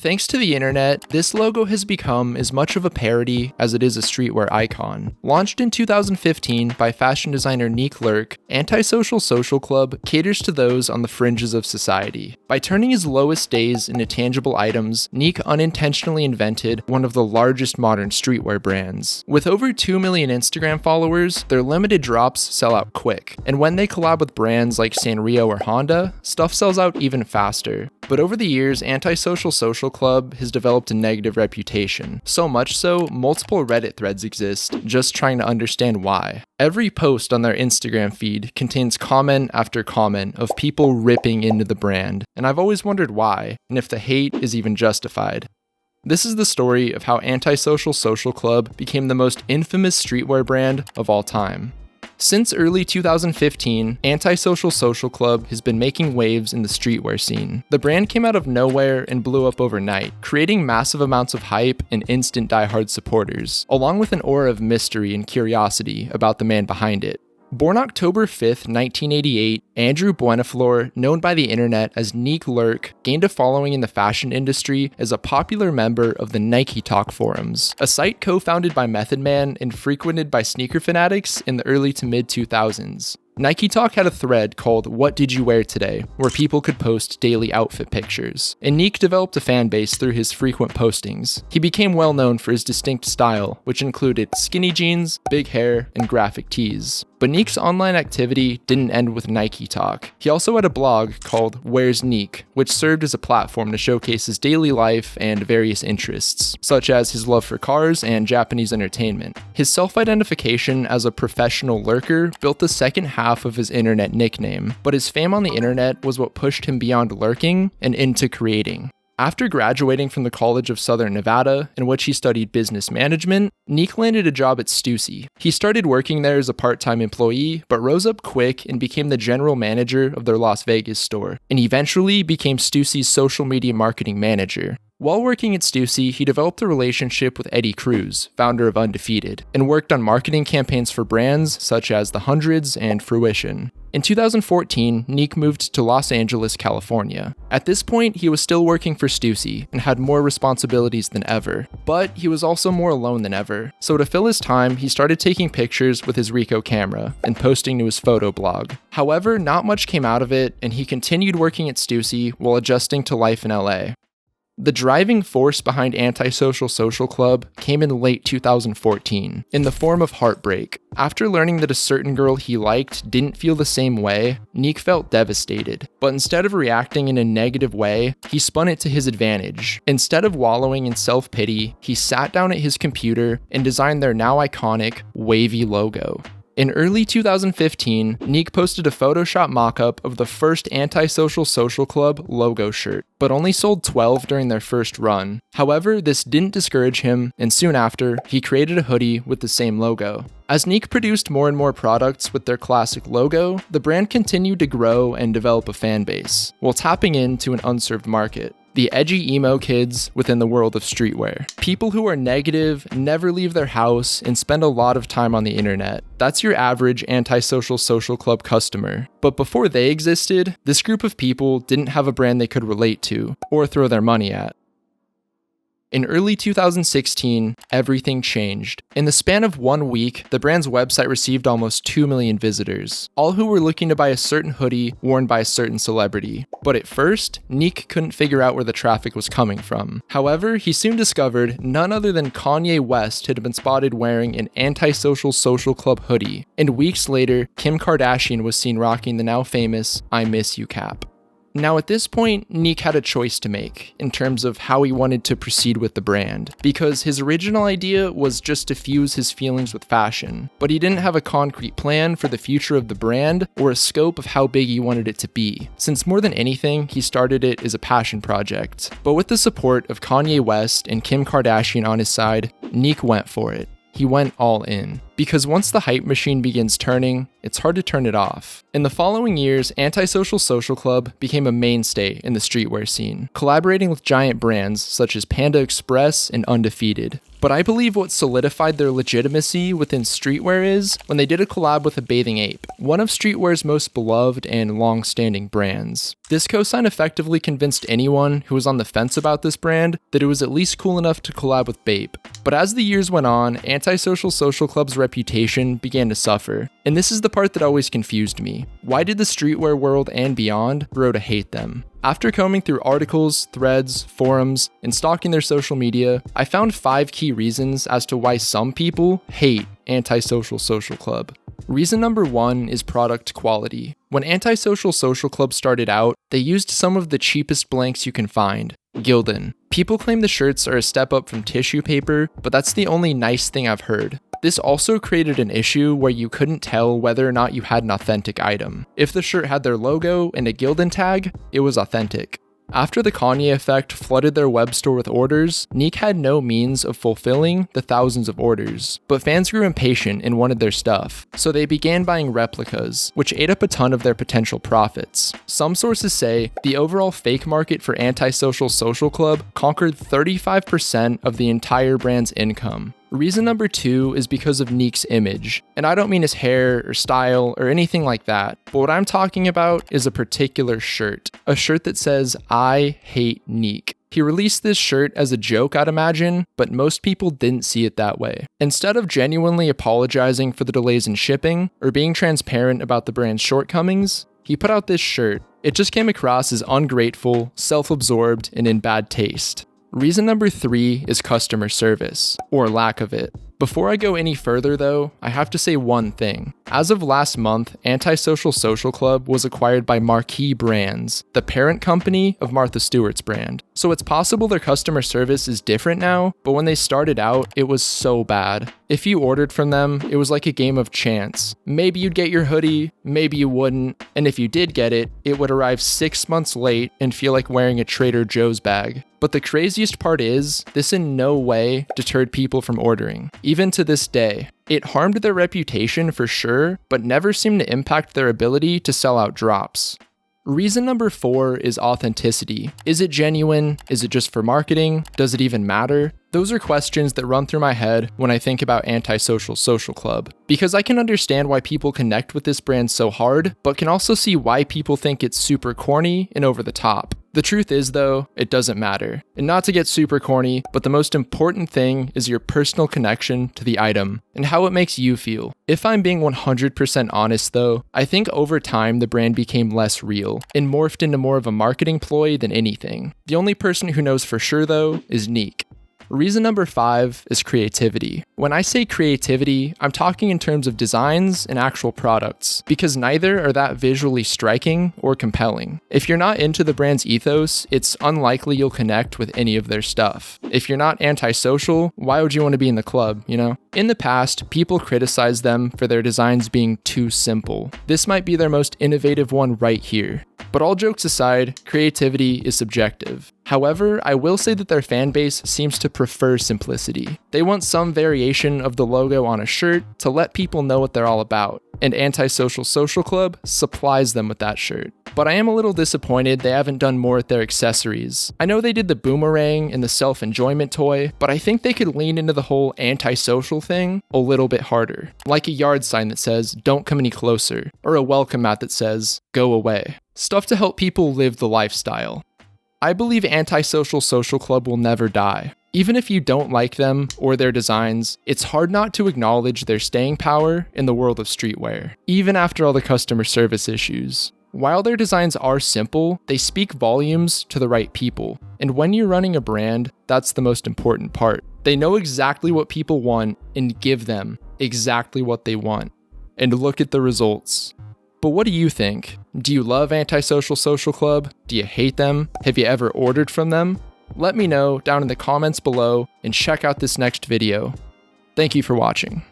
Thanks to the internet, this logo has become as much of a parody as it is a streetwear icon. Launched in 2015 by fashion designer Nick Lurk, Antisocial Social Club caters to those on the fringes of society. By turning his lowest days into tangible items, Nick unintentionally invented one of the largest modern streetwear brands. With over 2 million Instagram followers, their limited drops sell out quick, and when they collab with brands like Sanrio or Honda, stuff sells out even faster. But over the years, Antisocial Social Club has developed a negative reputation. So much so, multiple Reddit threads exist, just trying to understand why. Every post on their Instagram feed contains comment after comment of people ripping into the brand, and I've always wondered why, and if the hate is even justified. This is the story of how Antisocial Social Club became the most infamous streetwear brand of all time. Since early 2015, Antisocial Social Club has been making waves in the streetwear scene. The brand came out of nowhere and blew up overnight, creating massive amounts of hype and instant diehard supporters, along with an aura of mystery and curiosity about the man behind it. Born October 5th, 1988, Andrew Buenaflor, known by the internet as Nick Lurk, gained a following in the fashion industry as a popular member of the Nike Talk forums, a site co-founded by Method Man and frequented by sneaker fanatics in the early to mid-2000s. Nike Talk had a thread called "What Did You Wear Today?" where people could post daily outfit pictures, and Nick developed a fan base through his frequent postings. He became well known for his distinct style, which included skinny jeans, big hair, and graphic tees. But Nick's online activity didn't end with Nike Talk. He also had a blog called Where's Nick, which served as a platform to showcase his daily life and various interests, such as his love for cars and Japanese entertainment. His self-identification as a professional lurker built the second half of his internet nickname, but his fame on the internet was what pushed him beyond lurking and into creating. After graduating from the College of Southern Nevada, in which he studied business management, Nick landed a job at Stussy. He started working there as a part-time employee, but rose up quick and became the general manager of their Las Vegas store, and eventually became Stussy's social media marketing manager. While working at Stussy, he developed a relationship with Eddie Cruz, founder of Undefeated, and worked on marketing campaigns for brands such as The Hundreds and Fruition. In 2014, Nick moved to Los Angeles, California. At this point, he was still working for Stussy and had more responsibilities than ever, but he was also more alone than ever. So to fill his time, he started taking pictures with his Ricoh camera and posting to his photo blog. However, not much came out of it, and he continued working at Stussy while adjusting to life in LA. The driving force behind Antisocial Social Club came in late 2014, in the form of Heartbreak. After learning that a certain girl he liked didn't feel the same way, Nick felt devastated. But instead of reacting in a negative way, he spun it to his advantage. Instead of wallowing in self-pity, he sat down at his computer and designed their now iconic, wavy logo. In early 2015, Nick posted a Photoshop mock-up of the first Antisocial Social Club logo shirt, but only sold 12 during their first run. However, this didn't discourage him, and soon after, he created a hoodie with the same logo. As Nick produced more and more products with their classic logo, the brand continued to grow and develop a fan base, while tapping into an unserved market. The edgy emo kids within the world of streetwear. People who are negative, never leave their house, and spend a lot of time on the internet. That's your average Antisocial Social Club customer. But before they existed, this group of people didn't have a brand they could relate to, or throw their money at. In early 2016, everything changed. In the span of 1 week, the brand's website received almost 2 million visitors, all who were looking to buy a certain hoodie worn by a certain celebrity. But at first, Nick couldn't figure out where the traffic was coming from. However, he soon discovered none other than Kanye West had been spotted wearing an Antisocial Social Club hoodie, and weeks later, Kim Kardashian was seen rocking the now famous "I Miss You" cap. Now at this point, Nick had a choice to make in terms of how he wanted to proceed with the brand, because his original idea was just to fuse his feelings with fashion, but he didn't have a concrete plan for the future of the brand or a scope of how big he wanted it to be, since more than anything, he started it as a passion project. But with the support of Kanye West and Kim Kardashian on his side, Nick went for it. He went all in. because once the hype machine begins turning, it's hard to turn it off. In the following years, Antisocial Social Club became a mainstay in the streetwear scene, collaborating with giant brands such as Panda Express and Undefeated. But I believe what solidified their legitimacy within streetwear is when they did a collab with a Bathing Ape, one of streetwear's most beloved and long-standing brands. This cosign effectively convinced anyone who was on the fence about this brand that it was at least cool enough to collab with Bape. But as the years went on, Antisocial Social Club's reputation began to suffer. And this is the part that always confused me. Why did the streetwear world and beyond grow to hate them? After combing through articles, threads, forums, and stalking their social media, I found 5 key reasons as to why some people hate Antisocial Social Club. Reason number 1 is product quality. When Antisocial Social Club started out, they used some of the cheapest blanks you can find. Gildan. People claim the shirts are a step up from tissue paper, but that's the only nice thing I've heard. This also created an issue where you couldn't tell whether or not you had an authentic item. If the shirt had their logo and a Gildan tag, it was authentic. After the Kanye effect flooded their web store with orders, Nick had no means of fulfilling the thousands of orders. But fans grew impatient and wanted their stuff, so they began buying replicas, which ate up a ton of their potential profits. Some sources say the overall fake market for Antisocial Social Club conquered 35% of the entire brand's income. Reason number 2 is because of Neek's image, and I don't mean his hair or style or anything like that, but what I'm talking about is a particular shirt. A shirt that says, "I hate Neek." He released this shirt as a joke, I'd imagine, but most people didn't see it that way. Instead of genuinely apologizing for the delays in shipping or being transparent about the brand's shortcomings, he put out this shirt. It just came across as ungrateful, self-absorbed, and in bad taste. Reason number 3 is customer service, or lack of it. Before I go any further though, I have to say one thing. As of last month, Antisocial Social Club was acquired by Marquee Brands, the parent company of Martha Stewart's brand. So it's possible their customer service is different now, but when they started out, it was so bad. If you ordered from them, it was like a game of chance. Maybe you'd get your hoodie, maybe you wouldn't, and if you did get it, it would arrive 6 months late and feel like wearing a Trader Joe's bag. But the craziest part is, this in no way deterred people from ordering, even to this day. It harmed their reputation for sure, but never seemed to impact their ability to sell out drops. Reason number 4 is authenticity. Is it genuine? Is it just for marketing? Does it even matter? Those are questions that run through my head when I think about Antisocial Social Club, because I can understand why people connect with this brand so hard, but can also see why people think it's super corny and over the top. The truth is though, it doesn't matter. And not to get super corny, but the most important thing is your personal connection to the item and how it makes you feel. If I'm being 100% honest though, I think over time the brand became less real and morphed into more of a marketing ploy than anything. The only person who knows for sure though is Neek. Reason number 5 is creativity. When I say creativity, I'm talking in terms of designs and actual products, because neither are that visually striking or compelling. If you're not into the brand's ethos, it's unlikely you'll connect with any of their stuff. If you're not antisocial, why would you want to be in the club, you know? In the past, people criticized them for their designs being too simple. This might be their most innovative one right here. But all jokes aside, creativity is subjective. However, I will say that their fan base seems to prefer simplicity. They want some variation of the logo on a shirt to let people know what they're all about, and Antisocial Social Club supplies them with that shirt. But I am a little disappointed they haven't done more with their accessories. I know they did the boomerang and the self-enjoyment toy, but I think they could lean into the whole antisocial thing a little bit harder. Like a yard sign that says, "Don't come any closer," or a welcome mat that says, "Go away." Stuff to help people live the lifestyle. I believe Antisocial Social Club will never die. Even if you don't like them or their designs, it's hard not to acknowledge their staying power in the world of streetwear, even after all the customer service issues. While their designs are simple, they speak volumes to the right people. And when you're running a brand, that's the most important part. They know exactly what people want and give them exactly what they want. And look at the results. But what do you think? Do you love Antisocial Social Club? Do you hate them? Have you ever ordered from them? Let me know down in the comments below and check out this next video. Thank you for watching.